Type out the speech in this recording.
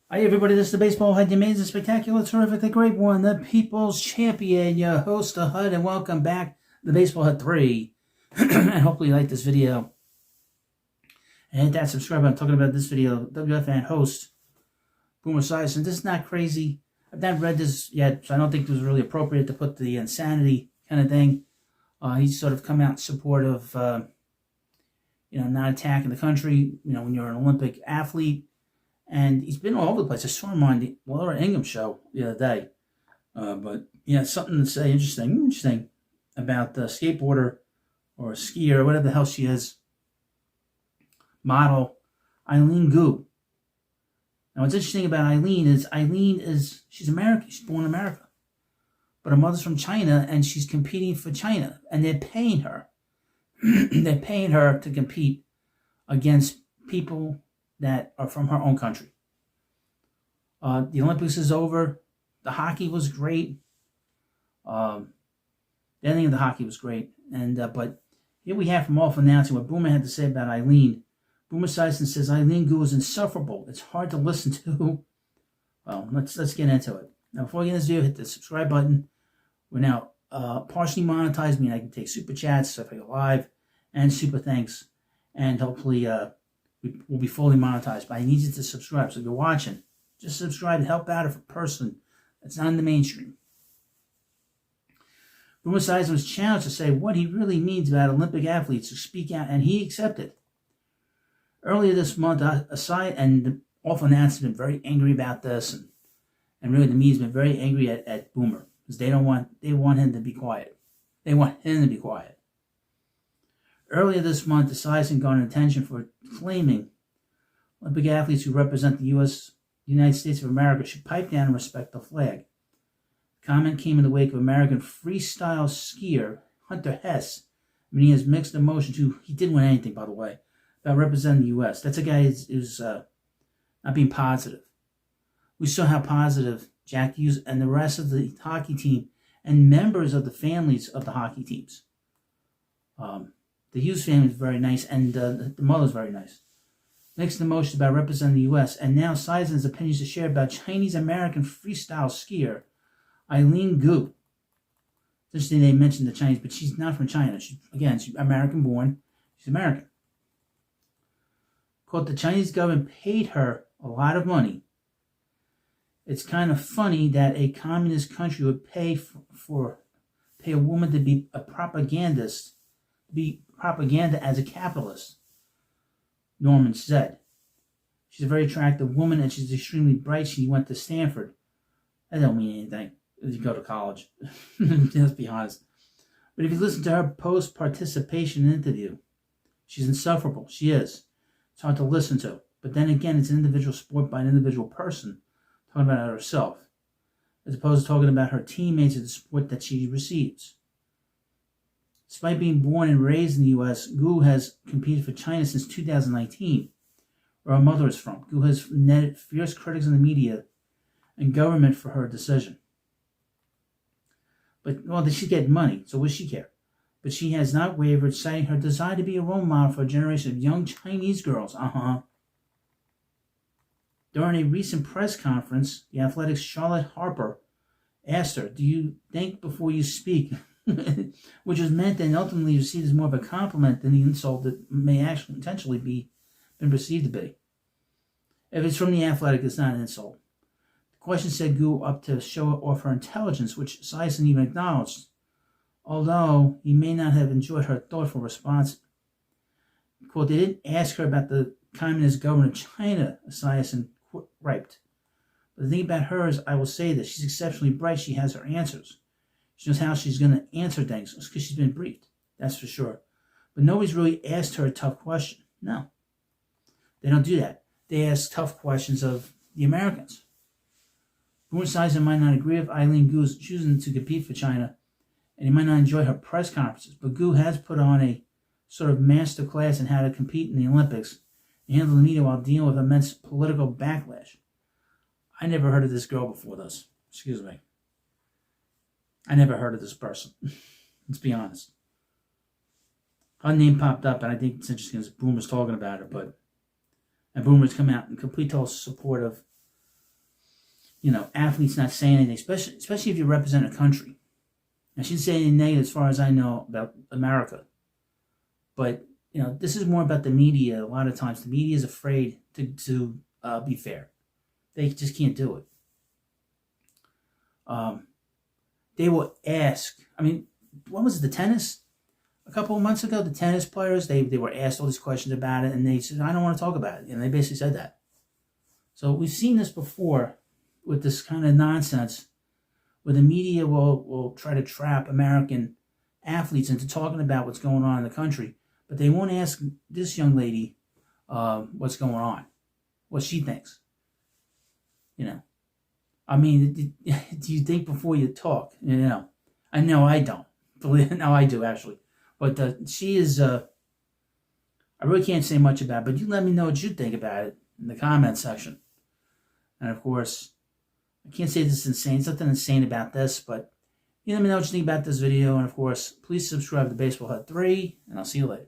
Hi everybody, this is the Baseball Head, the amazing, spectacular, terrific, the great one, the People's Champion, your host, the HUD, and welcome back to the Baseball Head 3. And hopefully you like this video. And hit that subscribe button. Talking about this video, WFAN host, Boomer Esiason. This is not crazy. I've not read this yet, so I don't think it was really appropriate to put the insanity kind of thing. He's sort of come out in support of, not attacking the country, when you're an Olympic athlete. And he's been all over the place. I saw him on the Laura Ingham show the other day. But something to say interesting about the skateboarder or skier, or whatever the hell she is, model Eileen Gu. Now, what's interesting about Eileen is she's American. She's born in America. But her mother's from China, and she's competing for China. And they're paying her. They're paying her to compete against people that are from her own country. The Olympics is over. The hockey was great. The ending of the hockey was great. But here we have from off announcing what Boomer had to say about Eileen. Boomer Esiason says Eileen Gu is insufferable. It's hard to listen to. Well, let's get into it. Now, before we get into this video, hit the subscribe button. We're now partially monetized, meaning I can take super chats if I go live, and super thanks, and hopefully we'll be fully monetized. But I need you to subscribe. So if you're watching, just subscribe to help out a person that's not in the mainstream. Boomer Esiason was challenged to say what he really means about Olympic athletes who speak out, and he accepted. Earlier this month, and the off announcers have been very angry about this, and really the media's been very angry at Boomer because they want him to be quiet. They want him to be quiet. Earlier this month, Esiason garnered attention for claiming Olympic athletes who represent the United States of America should pipe down and respect the flag. The comment came in the wake of American freestyle skier Hunter Hess. He has mixed emotions. He didn't win anything, by the way, about representing the U.S. That's a guy who's not being positive. We saw how positive Jack Hughes and the rest of the hockey team and members of the families of the hockey teams. The Hughes family is very nice, and the mother's very nice. Mixed emotions about representing the U.S., and now Esiason's opinions to share about Chinese-American freestyle skier Eileen Gu. It's interesting they mentioned the Chinese, but she's not from China. She's American-born. She's American. Quote, the Chinese government paid her a lot of money. It's kind of funny that a communist country would pay a woman to be a propagandist, propaganda as a capitalist, Norman said. She's a very attractive woman and she's extremely bright. She went to Stanford. That don't mean anything if you go to college. Let's be honest. But if you listen to her post-participation interview, she's insufferable. She is. It's hard to listen to. But then again, it's an individual sport by an individual person talking about herself, as opposed to talking about her teammates and the support that she receives. Despite being born and raised in the U.S., Gu has competed for China since 2019, where her mother is from. Gu has netted fierce critics in the media and government for her decision. But, she get money, so what does she care? But she has not wavered, citing her desire to be a role model for a generation of young Chinese girls. During a recent press conference, the Athletics' Charlotte Harper asked her, do you think before you speak? Which was meant and ultimately received as more of a compliment than the insult that may actually intentionally been perceived to be. If it's from the Athletic, it's not an insult. The question set Gu up to show off her intelligence, which Esiason even acknowledged, although he may not have enjoyed her thoughtful response. Quote, they didn't ask her about the communist government of China, Esiason griped. But the thing about her is, I will say this, she's exceptionally bright. She has her answers. She knows how she's going to answer things because she's been briefed. That's for sure. But nobody's really asked her a tough question. No. They don't do that. They ask tough questions of the Americans. Boomer Esiason might not agree with Eileen Gu's choosing to compete for China, and he might not enjoy her press conferences, but Gu has put on a sort of master class in how to compete in the Olympics and handle the media while dealing with immense political backlash. I never heard of this girl before this. Excuse me. I never heard of this person. Let's be honest. Her name popped up, and I think it's interesting because Boomer's talking about it, and Boomer's come out in complete total support of athletes not saying anything, especially if you represent a country. I shouldn't say anything negative as far as I know about America. But, this is more about the media. A lot of times the media is afraid to be fair. They just can't do it. They will ask, what was it, the tennis? A couple of months ago, the tennis players, they were asked all these questions about it, and they said, I don't want to talk about it. And they basically said that. So we've seen this before with this kind of nonsense where the media will try to trap American athletes into talking about what's going on in the country, but they won't ask this young lady what's going on, what she thinks. Do you think before you talk? I know I don't. No, I do, actually. But she is, I really can't say much about it, but you let me know what you think about it in the comment section. And of course, I can't say this is insane. There's nothing insane about this, but you let me know what you think about this video. And of course, please subscribe to Baseball Hut 3, and I'll see you later.